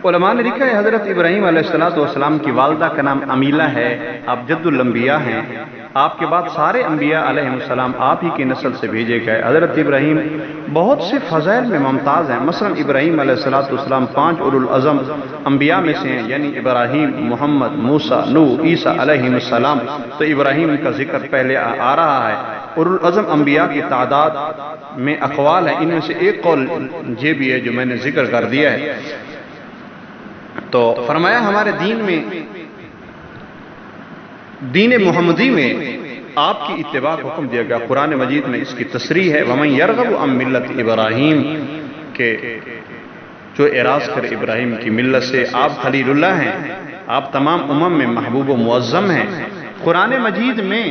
علماء نے لکھا ہے حضرت ابراہیم علیہ السلام کی والدہ کا نام امیلہ ہے، آپ جد الانبیاء ہیں، آپ کے بعد سارے انبیاء علیہ السلام آپ ہی کی نسل سے بھیجے گئے۔ حضرت ابراہیم بہت سے فضائل میں ممتاز ہیں، مثلا ابراہیم علیہ السلام 5 اولو العزم انبیاء میں سے ہیں، یعنی ابراہیم، محمد، موسیٰ، نوح، عیسیٰ علیہ السلام، تو ابراہیم کا ذکر پہلے آ رہا ہے۔ اولو العزم انبیاء کی تعداد میں اقوال ہیں، ان میں سے ایک قول یہ بھی ہے جو میں نے ذکر کر دیا ہے۔ تو فرمایا ہمارے دین میں، دین محمدی میں آپ کی اتباع کو حکم دیا گیا۔ قرآن مجید میں اس کی تصریح ہے، وَمَن يَرْغَبُ عَن مِلَّةِ ابراہیم، کہ جو اعراض کرے ابراہیم کی ملت سے۔ آپ خلیل اللہ ہیں، آپ تمام امم میں محبوب و معظم ہیں۔ قرآن مجید میں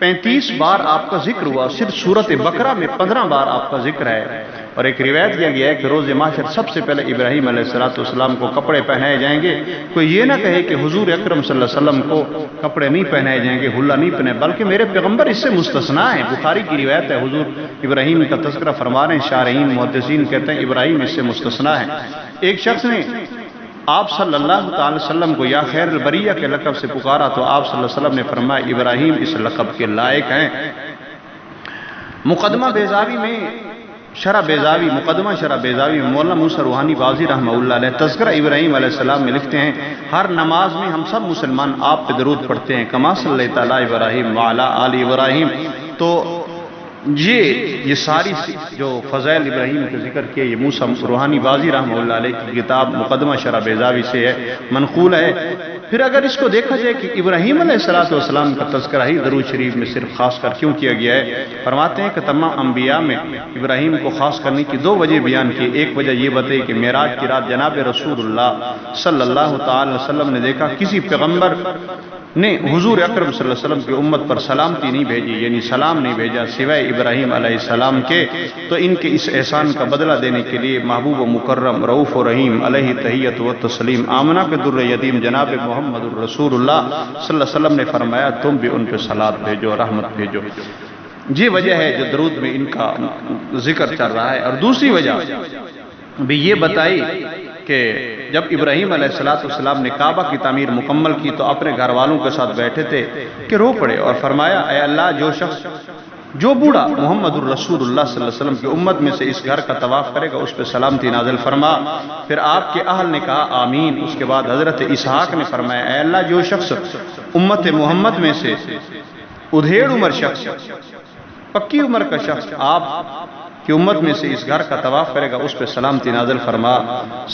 35 بار آپ کا ذکر ہوا، صرف سورۃ بقرہ میں 15 بار آپ کا ذکر ہے۔ اور ایک روایت کیا گیا ہے کہ روز محشر سب سے پہلے ابراہیم علیہ السلام کو کپڑے پہنائے جائیں گے۔ کوئی یہ نہ کہے کہ حضور اکرم صلی اللہ علیہ وسلم کو کپڑے نہیں پہنائے جائیں گے، حلہ نہیں پہنے، بلکہ میرے پیغمبر اس سے مستثنیٰ ہیں۔ بخاری کی روایت ہے، حضور ابراہیم کا تذکرہ فرما رہے ہیں، شارحین محدثین کہتے ہیں ابراہیم اس سے مستثنیٰ ہے۔ ایک شخص نے آپ صلی اللہ علیہ وسلم کو یا خیر البریہ کے لقب سے پکارا تو آپ صلی اللہ علیہ وسلم نے فرمایا ابراہیم اس لقب کے لائق ہیں۔ مقدمہ بیضاوی میں مقدمہ شرح بیضاوی میں مولانا موسیٰ روحانی بازی رحمہ اللہ علیہ تذکرہ ابراہیم علیہ السلام میں لکھتے ہیں، ہر نماز میں ہم سب مسلمان آپ پہ درود پڑھتے ہیں، کما صلی اللہ علیہ ابراہیم وعلی آل ابراہیم۔ تو یہ ساری جو فضائل ابراہیم کے ذکر کیے، یہ موسیٰ روحانی بازی رحمہ اللہ علیہ کی کتاب مقدمہ شرح بیضاوی سے ہے، منقول ہے۔ پھر اگر اس کو دیکھا جائے کہ ابراہیم علیہ السلام کا تذکرہ ہی درود شریف میں صرف خاص کر کیوں کیا گیا ہے، فرماتے ہیں کہ تمام انبیاء میں ابراہیم کو خاص کرنے کی 2 وجہ بیان کی۔ ایک وجہ یہ بتائی کہ معراج کی رات جناب رسول اللہ صلی اللہ تعالی وسلم نے دیکھا کسی پیغمبر نے حضور اکرم صلی اللہ علیہ وسلم کی امت پر سلامتی نہیں بھیجی، یعنی سلام نہیں بھیجا سوائے ابراہیم علیہ السلام کے، تو ان کے اس احسان کا بدلہ دینے کے لیے محبوب و مکرم رؤوف و رحیم علیہ تحیت و تسلیم آمنہ کے در یتیم جناب محمد الرسول اللہ صلی اللہ علیہ وسلم نے فرمایا تم بھی ان پہ صلات بھیجو، رحمت بھیجو۔ یہ وجہ ہے جو درود میں ان کا ذکر چل رہا ہے۔ اور دوسری وجہ بھی یہ بتائی کہ جب ابراہیم علیہ السلام نے کعبہ کی تعمیر مکمل کی تو اپنے گھر والوں کے ساتھ بیٹھے تھے کہ رو پڑے اور فرمایا اے اللہ جو بوڑھا محمد الرسول اللہ صلی اللہ علیہ وسلم کی امت میں سے اس گھر کا طواف کرے گا اس پہ سلامتی نازل فرما۔ پھر آپ کے اہل نے کہا آمین۔ اس کے بعد حضرت اسحاق نے فرمایا اے اللہ جو شخص امت محمد میں سے ادھیڑ عمر شخص، پکی عمر کا شخص آپ کہ امت میں سے اس گھر کا طواف کرے گا اس پہ سلامتی نازل فرما۔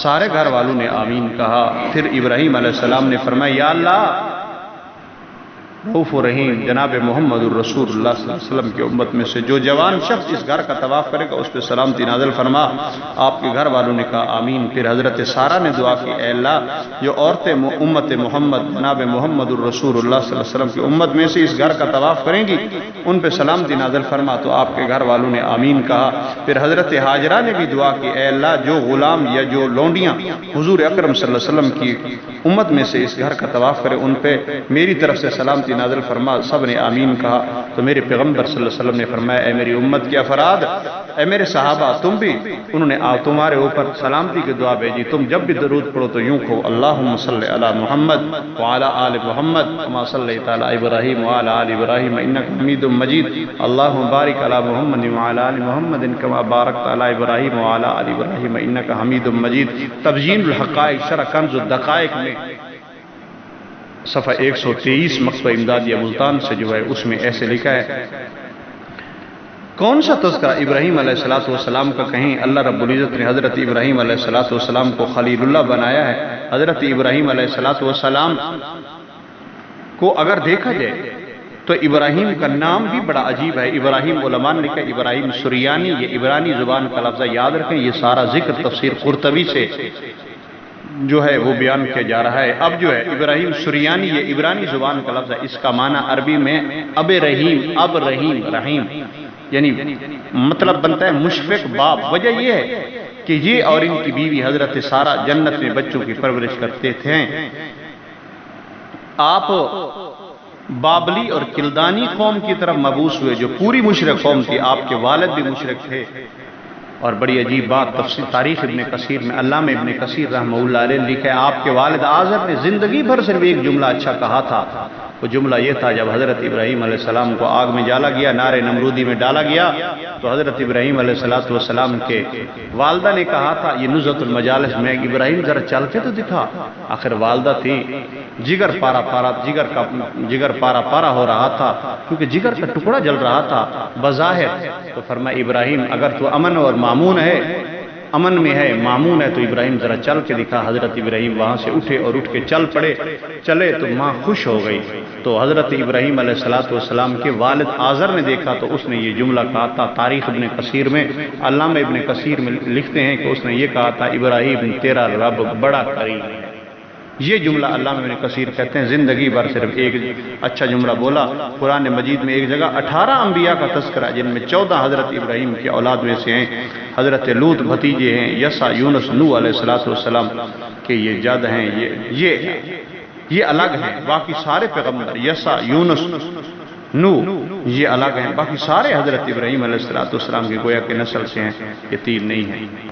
سارے گھر والوں نے آمین کہا۔ پھر ابراہیم علیہ السلام نے فرمایا یا اللہ رؤوف و رحیم جناب محمد الرسول اللہ صلی اللہ علیہ وسلم کی امت میں سے جو جوان شخص اس گھر کا طواف کرے گا اس پہ سلامتی نازل فرما۔ آپ کے گھر والوں نے کہا آمین۔ پھر حضرت سارہ نے دعا کی اے اللہ جو عورتیں امت محمد جناب محمد الرسول اللہ صلی اللہ علیہ وسلم کی امت میں سے اس گھر کا طواف کریں گی ان پہ سلامتی نازل فرما، تو آپ کے گھر والوں نے آمین کہا۔ پھر حضرت حاجرہ نے بھی دعا کی اے اللہ جو غلام یا جو لونڈیاں حضور اکرم صلی اللہ علیہ وسلم کی امت میں سے اس گھر کا طواف کرے ان پہ میری طرف سے سلامتی نازل فرما۔ سب نے آمین کہا۔ تو میرے پیغمبر صلی اللہ علیہ وسلم نے فرمایا اے میری امت کے افراد، اے میرے صحابہ تم بھی، انہوں نے تمہارے اوپر سلامتی کی دعا بھیجی، تم جب بھی درود پڑھو تو یوں کہو اللہم صلی علی محمد وعلی آل محمد کما صلیت علی ابراہیم وعلی آل ابراہیم انک حمید مجید، اللہم بارک علی محمد وعلی آل محمد کما بارکت علی ابراہیم وعلی آل ابراہیم انک حمید مجید۔ تبیین الحقائق شرح کنز الدقائق میں صفحہ 123 مکتبہ امدادیہ ملتان سے جو ہے اس میں ایسے لکھا ہے کون سا تذکرہ ابراہیم علیہ السلام کا کہیں اللہ رب العزت نے حضرت ابراہیم علیہ السلام کو خلیل اللہ بنایا ہے۔ حضرت ابراہیم علیہ السلام کو اگر دیکھا جائے تو ابراہیم کا نام بھی بڑا عجیب ہے۔ ابراہیم علماء نے لکھا ابراہیم سریانی، یہ عبرانی زبان کا لفظ یاد رکھیں، یہ سارا ذکر تفسیر قرطبی سے جو ہے وہ بیان کیا جا رہا ہے۔ اب جو ہے ابراہیم سریانی یہ عبرانی زبان کا لفظ ہے، اس کا معنی عربی میں اب رحیم یعنی مطلب بنتا ہے مشفق باپ۔ وجہ یہ ہے کہ یہ اور ان کی بیوی حضرت سارہ جنت میں بچوں کی پرورش کرتے تھے۔ آپ بابلی اور کلدانی قوم کی طرف مبعوث ہوئے جو پوری مشرک قوم تھی، آپ کے والد بھی مشرک تھے، اور بڑی عجیب بات تفسیر تاریخ ابن کثیر میں علامہ ابن کثیر رحمہ اللہ علیہ لکھا ہے، آپ کے والد آزر نے زندگی بھر صرف ایک جملہ اچھا کہا تھا، وہ جملہ یہ تھا جب حضرت ابراہیم علیہ السلام کو آگ میں ڈالا گیا، نار نمرودی میں ڈالا گیا، تو حضرت ابراہیم علیہ السلام کے والدہ نے کہا تھا، یہ نزہۃ المجالس میں، ابراہیم ذرا چل کے تو دکھا، آخر والدہ تھی، جگر پارا پارا ہو رہا تھا کیونکہ جگر کا ٹکڑا جل رہا تھا بظاہر، تو فرمایا ابراہیم اگر تو امن اور مامون ہے، امن میں ہے، معمون ہے، تو ابراہیم ذرا چل کے دکھا۔ حضرت ابراہیم وہاں سے اٹھے اور اٹھ کے چلے تو ماں خوش ہو گئی۔ تو حضرت ابراہیم علیہ السلام کے والد آزر نے دیکھا تو اس نے یہ جملہ کہا تھا، تاریخ ابن کثیر میں علامہ ابن کثیر میں لکھتے ہیں کہ اس نے یہ کہا تھا، ابراہیم تیرا رب بڑا کریم ہے۔ یہ جملہ علامہ ابن کثیر کہتے ہیں زندگی بھر صرف ایک اچھا جملہ بولا۔ قرآن مجید میں ایک جگہ 18 انبیاء کا تذکرہ، جن میں 14 حضرت ابراہیم کی اولاد میں سے ہیں، حضرت لوط بھتیجے ہیں، یسع، یونس، نوح علیہ السلام کہ یہ جد ہیں، یہ الگ ہیں، باقی سارے پیغمبر یسع، یونس، نوح یہ الگ ہیں، باقی سارے حضرت ابراہیم علیہ السلام کی گویا کہ نسل سے ہیں، یہ تین نہیں ہیں۔